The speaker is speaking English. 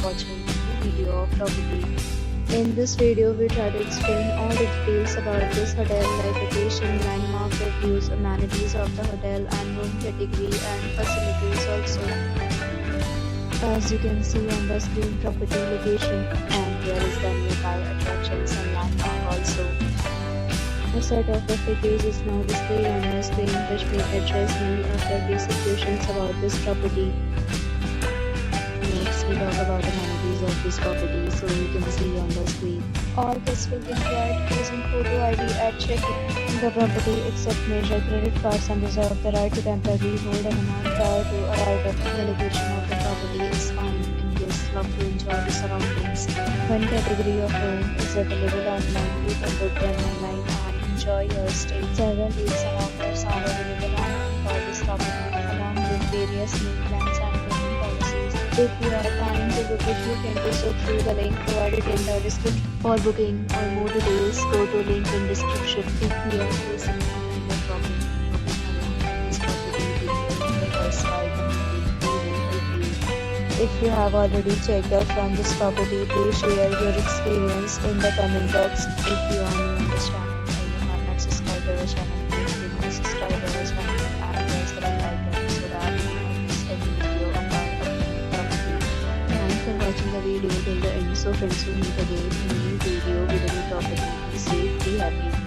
watching the video of property. In this video, we try to explain all the details about this hotel like location, landmark, reviews, amenities of the hotel and room category and facilities also. As you can see on the screen, property location, and here is the nearby attractions and landmark also. A set of FAQs is now displayed on the screen which may address many of the basic questions about this property. Next, we talk about the amenities of this property, so you can see on the screen. All guests will be required using photo ID at check-in. The property accepts major credit cards and reserve the right to temporarily hold an amount prior to arrival. The location of the property is fine and guests love to enjoy the surroundings. One category of room is available online. You can book them online and enjoy your stay. Several rates and offers are available online for this property along with various new plans and payment policies. If you are planning to book it, you can do so through the link provided in the description. For booking or more details, go to link in description. If you are facing any problem booking this property, if you have already checked out from this property, please share your experience in the comment box. If you are new on this channel or you have not subscribed to our channel, please click to subscribe to our channel and press the bell icon so that you don't miss any video about the property. Thanks for watching the video till the end. So friends, will meet again in a new video with a new property. Be safe, be happy.